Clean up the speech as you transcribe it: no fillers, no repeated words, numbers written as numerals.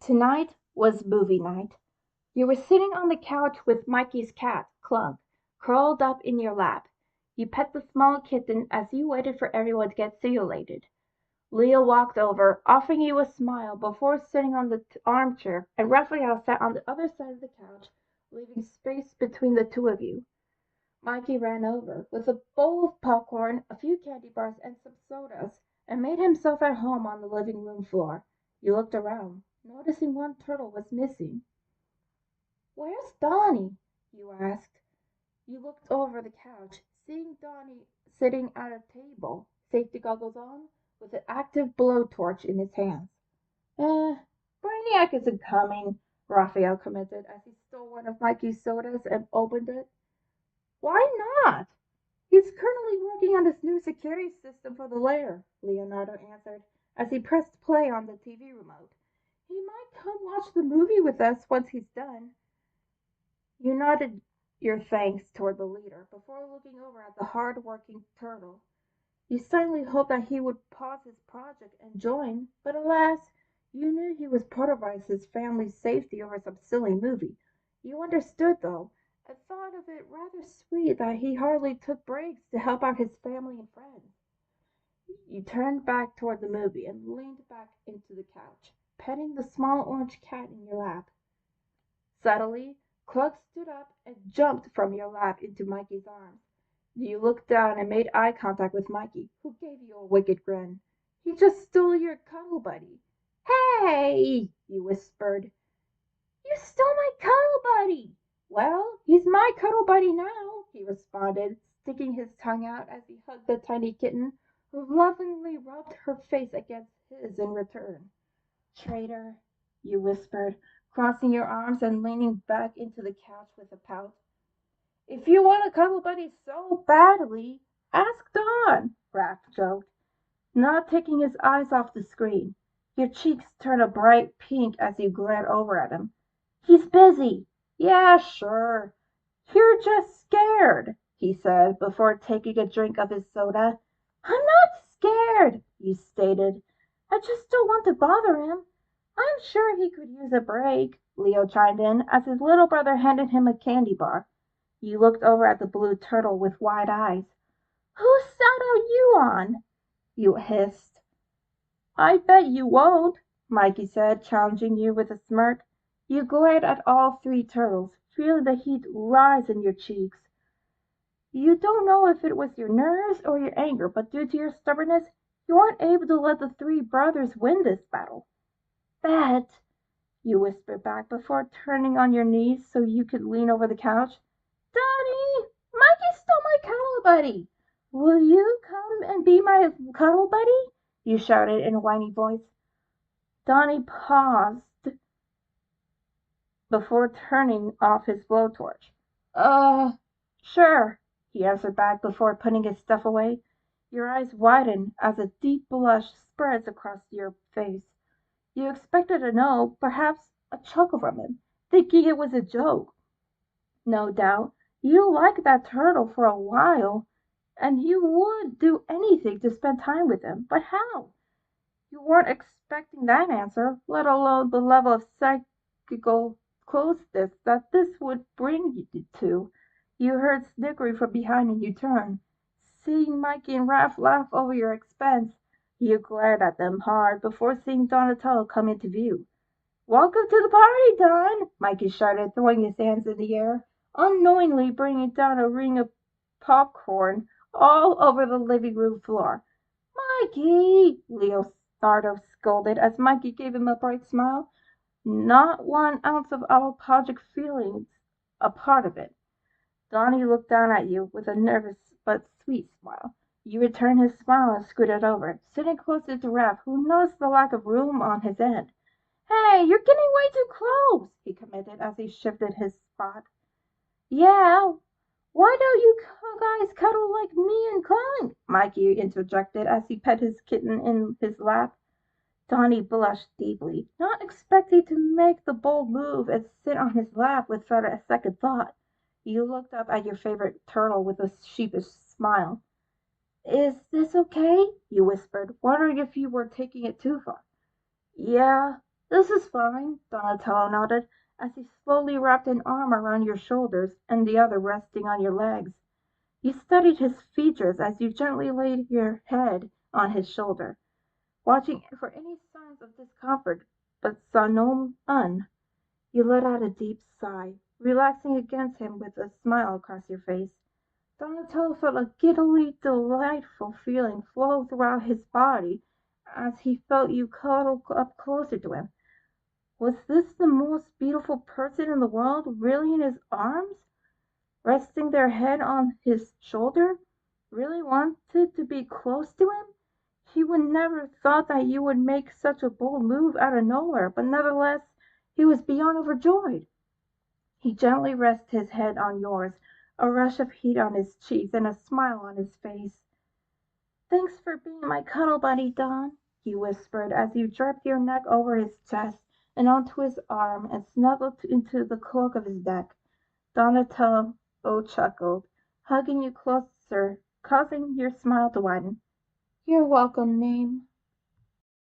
Tonight was movie night. You were sitting on the couch with Mikey's cat, Clunk, curled up in your lap. You pet the small kitten as you waited for everyone to get situated. Leo walked over, offering you a smile before sitting on the armchair, and Raphael sat on the other side of the couch, leaving space between the two of you. Mikey ran over with a bowl of popcorn, a few candy bars, and some sodas, and made himself at home on the living room floor. You looked around, noticing one turtle was missing. "Where's Donnie?" you asked. You looked over the couch, seeing Donnie sitting at a table, safety goggles on, with an active blowtorch in his hands. Brainiac isn't coming," Raphael commented as he stole one of Mikey's sodas and opened it. "Why not?" "He's currently working on this new security system for the lair," Leonardo answered as he pressed play on the TV remote. "He might come watch the movie with us once he's done." You nodded your thanks toward the leader before looking over at the hard-working turtle. You silently hoped that he would pause his project and join, but alas, you knew he was prioritizing his family's safety over some silly movie. You understood, though, and thought of it rather sweet that he hardly took breaks to help out his family and friends. You turned back toward the movie and leaned back into the couch, petting the small orange cat in your lap. Suddenly, Cluck stood up and jumped from your lap into Mikey's arms. You looked down and made eye contact with Mikey, who gave you a wicked grin. "He just stole your cuddle buddy." "Hey!" you whispered. "You stole my cuddle buddy!" "Well, he's my cuddle buddy now," he responded, sticking his tongue out as he hugged the tiny kitten, who lovingly rubbed her face against his in return. "Traitor," you whispered, crossing your arms and leaning back into the couch with a pout. "If you want a cuddle buddy so badly, ask Don," Raph joked, not taking his eyes off the screen. Your cheeks turned a bright pink as you glared over at him. "He's busy." "Yeah, sure. You're just scared," he said before taking a drink of his soda. "I'm not scared," you stated. "I just don't want to bother him." "I'm sure he could use a break," Leo chimed in as his little brother handed him a candy bar. You looked over at the blue turtle with wide eyes. "Whose side are you on?" you hissed. "I bet you won't," Mikey said, challenging you with a smirk. You glared at all three turtles, feeling the heat rise in your cheeks. You don't know if it was your nerves or your anger, but due to your stubbornness, you weren't able to let the three brothers win this battle. "Bet," you whispered back before turning on your knees so you could lean over the couch. "Donnie, Mikey stole my cuddle buddy. Will you come and be my cuddle buddy?" you shouted in a whiny voice. Donnie paused before turning off his blowtorch. Sure," he answered back before putting his stuff away. Your eyes widen as a deep blush spreads across your face. You expected a no, perhaps a chuckle from him, thinking it was a joke. No doubt, you liked that turtle for a while, and you would do anything to spend time with him, but how? You weren't expecting that answer, let alone the level of psychical closeness that this would bring you to. You heard sniggering from behind and you turned. Seeing Mikey and Raph laugh over your expense, you glared at them hard before seeing Donatello come into view. "Welcome to the party, Don!" Mikey shouted, throwing his hands in the air, unknowingly bringing down a ring of popcorn all over the living room floor. "Mikey!" Leonardo scolded as Mikey gave him a bright smile, not 1 ounce of apologetic feelings a part of it. Donnie looked down at you with a nervous but sweet smile. You returned his smile and scooted over, sitting closer to Raph, who noticed the lack of room on his end. "Hey, you're getting way too close," he commented as he shifted his spot. "Yeah, why don't you guys cuddle like me and Clunk?" Mikey interjected as he pet his kitten in his lap. Donnie blushed deeply, not expecting to make the bold move and sit on his lap without a second thought. You looked up at your favorite turtle with a sheepish smile. "Is this okay?" you whispered, wondering if you were taking it too far. "Yeah, This is fine, Donatello nodded, as he slowly wrapped an arm around your shoulders and the other resting on your legs. You studied his features as you gently laid your head on his shoulder, watching for any signs of discomfort, but saw none. You let out a deep sigh, relaxing against him with a smile across your face. Donatello felt a giddily delightful feeling flow throughout his body as he felt you cuddle up closer to him. Was this the most beautiful person in the world really in his arms, resting their head on his shoulder? Really wanted to be close to him? He would never thought that you would make such a bold move out of nowhere, but nevertheless he was beyond overjoyed. He gently rested his head on yours, a rush of heat on his cheeks and a smile on his face. "Thanks for being my cuddle buddy, Don," he whispered as you draped your neck over his chest and onto his arm and snuggled into the cloak of his neck. Donatello chuckled, hugging you closer, causing your smile to widen. "You're welcome, Name,"